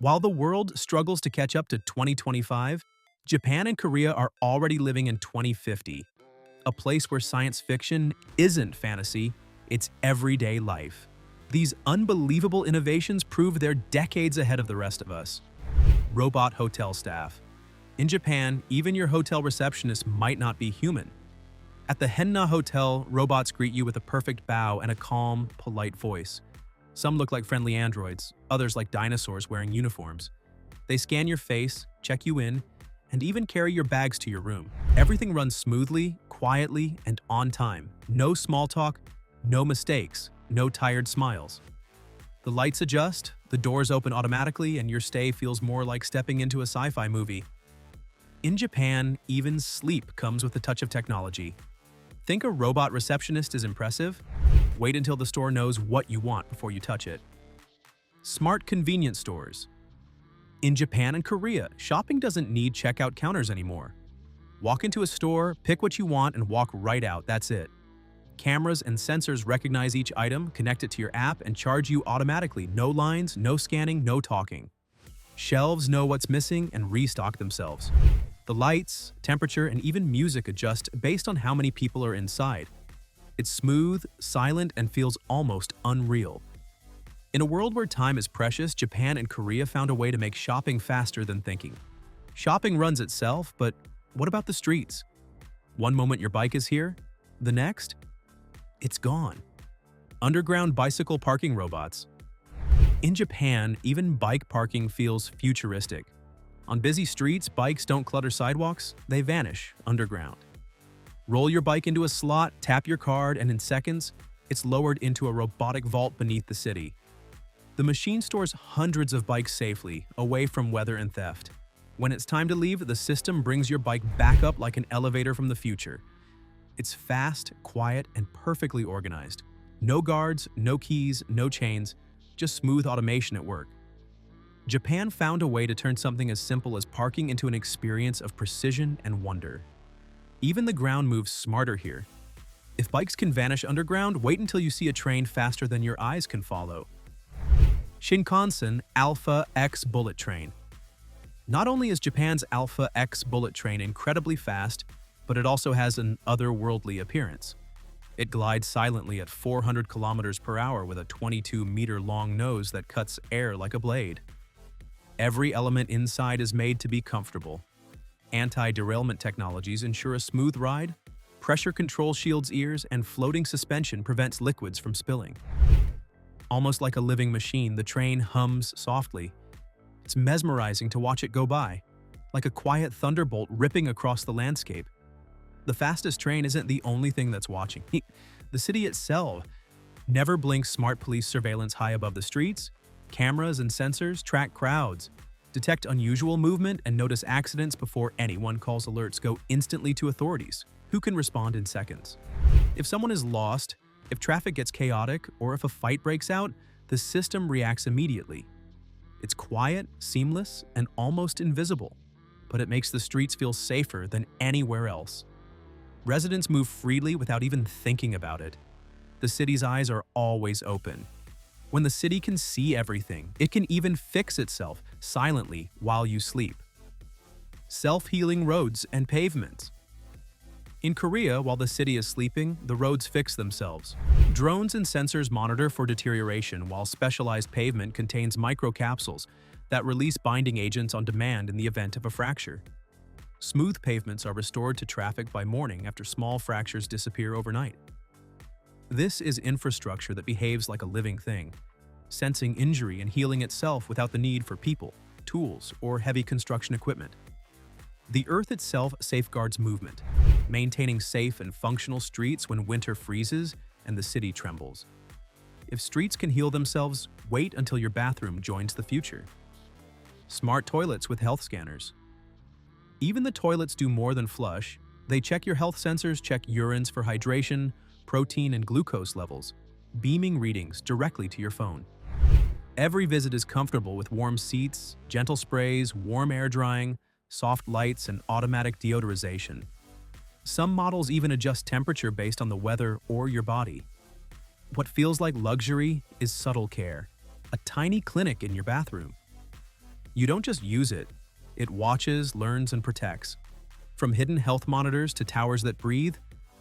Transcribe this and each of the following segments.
While the world struggles to catch up to 2025, Japan and Korea are already living in 2050, a place where science fiction isn't fantasy, it's everyday life. These unbelievable innovations prove they're decades ahead of the rest of us. Robot hotel staff. In Japan, even your hotel receptionist might not be human. At the Henna Hotel, robots greet you with a perfect bow and a calm, polite voice. Some look like friendly androids, others like dinosaurs wearing uniforms. They scan your face, check you in, and even carry your bags to your room. Everything runs smoothly, quietly, and on time. No small talk, no mistakes, no tired smiles. The lights adjust, the doors open automatically, and your stay feels more like stepping into a sci-fi movie. In Japan, even sleep comes with a touch of technology. Think a robot receptionist is impressive? Wait until the store knows what you want before you touch it. Smart convenience stores. In Japan and Korea, shopping doesn't need checkout counters anymore. Walk into a store, pick what you want, and walk right out, that's it. Cameras and sensors recognize each item, connect it to your app, and charge you automatically. No lines, no scanning, no talking. Shelves know what's missing and restock themselves. The lights, temperature, and even music adjust based on how many people are inside. It's smooth, silent, and feels almost unreal. In a world where time is precious, Japan and Korea found a way to make shopping faster than thinking. Shopping runs itself, but what about the streets? One moment your bike is here, the next, it's gone. Underground bicycle parking robots. In Japan, even bike parking feels futuristic. On busy streets, bikes don't clutter sidewalks, they vanish underground. Roll your bike into a slot, tap your card, and in seconds, it's lowered into a robotic vault beneath the city. The machine stores hundreds of bikes safely, away from weather and theft. When it's time to leave, the system brings your bike back up like an elevator from the future. It's fast, quiet, and perfectly organized. No guards, no keys, no chains, just smooth automation at work. Japan found a way to turn something as simple as parking into an experience of precision and wonder. Even the ground moves smarter here. If bikes can vanish underground, wait until you see a train faster than your eyes can follow. Shinkansen Alpha X Bullet Train. Not only is Japan's Alpha X Bullet Train incredibly fast, but it also has an otherworldly appearance. It glides silently at 400 kilometers per hour with a 22-meter-long nose that cuts air like a blade. Every element inside is made to be comfortable. Anti-derailment technologies ensure a smooth ride, pressure control shields ears, and floating suspension prevents liquids from spilling. Almost like a living machine, the train hums softly. It's mesmerizing to watch it go by, like a quiet thunderbolt ripping across the landscape. The fastest train isn't the only thing that's watching. The city itself never blinks. Smart police surveillance high above the streets. Cameras and sensors track crowds, detect unusual movement, and notice accidents before anyone calls. Alerts go instantly to authorities, who can respond in seconds. If someone is lost, if traffic gets chaotic, or if a fight breaks out, the system reacts immediately. It's quiet, seamless, and almost invisible, but it makes the streets feel safer than anywhere else. Residents move freely without even thinking about it. The city's eyes are always open. When the city can see everything, it can even fix itself silently while you sleep. Self-healing roads and pavements. In Korea, while the city is sleeping, the roads fix themselves. Drones and sensors monitor for deterioration, while specialized pavement contains microcapsules that release binding agents on demand in the event of a fracture. Smooth pavements are restored to traffic by morning after small fractures disappear overnight. This is infrastructure that behaves like a living thing, sensing injury and healing itself without the need for people, tools, or heavy construction equipment. The Earth itself safeguards movement, maintaining safe and functional streets when winter freezes and the city trembles. If streets can heal themselves, wait until your bathroom joins the future. Smart toilets with health scanners. Even the toilets do more than flush. They check your health sensors, check urines for hydration, protein, and glucose levels, beaming readings directly to your phone. Every visit is comfortable with warm seats, gentle sprays, warm air drying, soft lights, and automatic deodorization. Some models even adjust temperature based on the weather or your body. What feels like luxury is subtle care, a tiny clinic in your bathroom. You don't just use it, it watches, learns, and protects. From hidden health monitors to towers that breathe,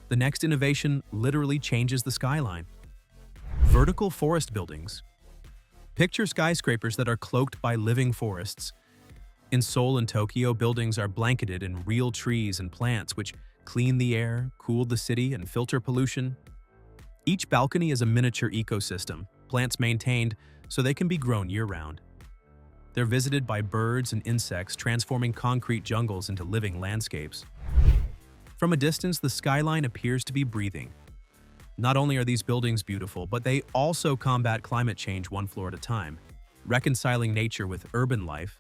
the next innovation literally changes the skyline. Vertical forest buildings. Picture skyscrapers that are cloaked by living forests. In Seoul and Tokyo, buildings are blanketed in real trees and plants which clean the air, cool the city, and filter pollution. Each balcony is a miniature ecosystem, plants maintained so they can be grown year-round. They're visited by birds and insects, transforming concrete jungles into living landscapes. From a distance, the skyline appears to be breathing. Not only are these buildings beautiful, but they also combat climate change one floor at a time, reconciling nature with urban life.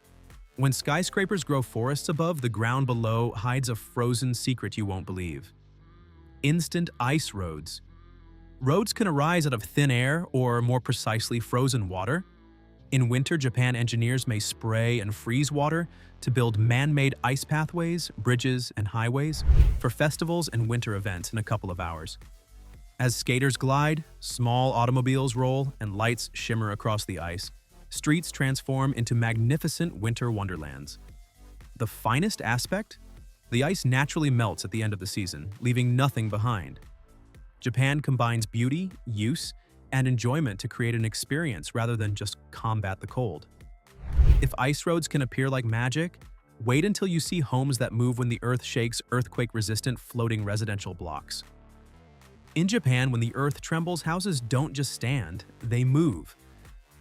When skyscrapers grow forests above, the ground below hides a frozen secret you won't believe. Instant ice roads. Roads can arise out of thin air or, more precisely, frozen water. In winter, Japan engineers may spray and freeze water to build man-made ice pathways, bridges, and highways for festivals and winter events in a couple of hours. As skaters glide, small automobiles roll, and lights shimmer across the ice, streets transform into magnificent winter wonderlands. The finest aspect? The ice naturally melts at the end of the season, leaving nothing behind. Japan combines beauty, use, and enjoyment to create an experience rather than just combat the cold. If ice roads can appear like magic, wait until you see homes that move when the earth shakes earthquake-resistant floating residential blocks. In Japan, when the earth trembles, houses don't just stand, they move.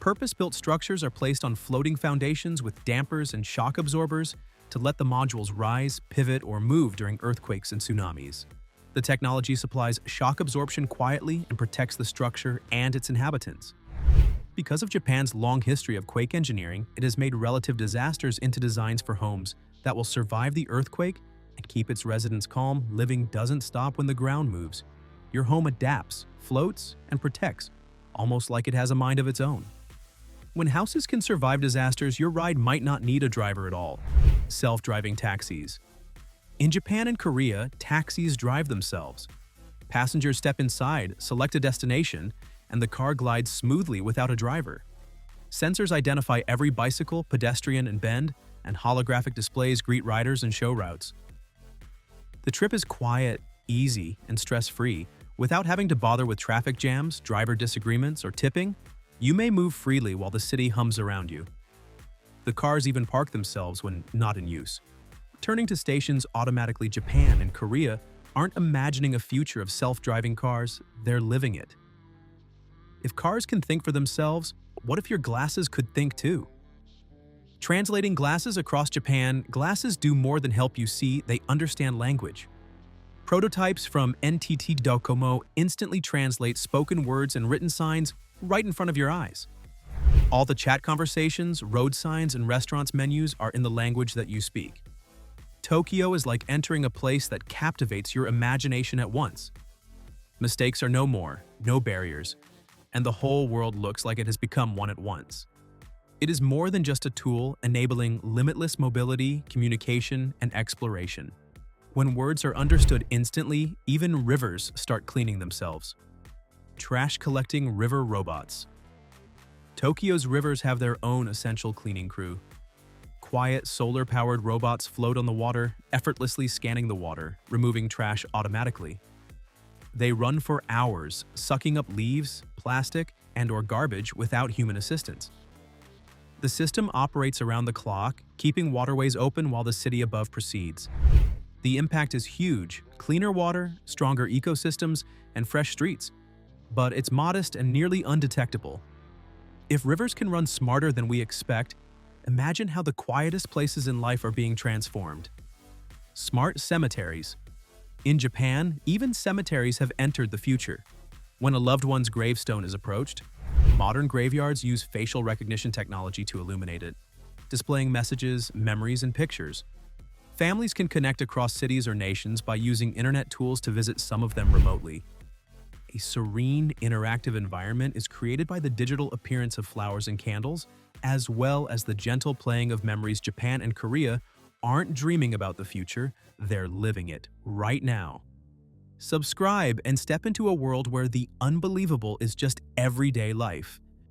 Purpose-built structures are placed on floating foundations with dampers and shock absorbers to let the modules rise, pivot, or move during earthquakes and tsunamis. The technology supplies shock absorption quietly and protects the structure and its inhabitants. Because of Japan's long history of quake engineering, it has made relative disasters into designs for homes that will survive the earthquake and keep its residents calm. Living doesn't stop when the ground moves. Your home adapts, floats, and protects, almost like it has a mind of its own. When houses can survive disasters, your ride might not need a driver at all. Self-driving taxis. In Japan and Korea, taxis drive themselves. Passengers step inside, select a destination, and the car glides smoothly without a driver. Sensors identify every bicycle, pedestrian, and bend, and holographic displays greet riders and show routes. The trip is quiet, easy, and stress-free. Without having to bother with traffic jams, driver disagreements, or tipping, you may move freely while the city hums around you. The cars even park themselves when not in use. Turning to stations automatically, Japan and Korea aren't imagining a future of self-driving cars, they're living it. If cars can think for themselves, what if your glasses could think too? Translating glasses across Japan, glasses do more than help you see, they understand language. Prototypes from NTT Docomo instantly translate spoken words and written signs right in front of your eyes. All the chat conversations, road signs, and restaurants menus are in the language that you speak. Tokyo is like entering a place that captivates your imagination at once. Mistakes are no more, no barriers, and the whole world looks like it has become one at once. It is more than just a tool enabling limitless mobility, communication, and exploration. When words are understood instantly, even rivers start cleaning themselves. Trash-collecting river robots. Tokyo's rivers have their own essential cleaning crew. Quiet, solar-powered robots float on the water, effortlessly scanning the water, removing trash automatically. They run for hours, sucking up leaves, plastic, and/or garbage without human assistance. The system operates around the clock, keeping waterways open while the city above proceeds. The impact is huge: cleaner water, stronger ecosystems, and fresh streets. But it's modest and nearly undetectable. If rivers can run smarter than we expect, imagine how the quietest places in life are being transformed. Smart cemeteries. In Japan, even cemeteries have entered the future. When a loved one's gravestone is approached, modern graveyards use facial recognition technology to illuminate it, displaying messages, memories, and pictures. Families can connect across cities or nations by using internet tools to visit some of them remotely. A serene, interactive environment is created by the digital appearance of flowers and candles, as well as the gentle playing of memories. Japan and Korea aren't dreaming about the future, they're living it right now. Subscribe and step into a world where the unbelievable is just everyday life.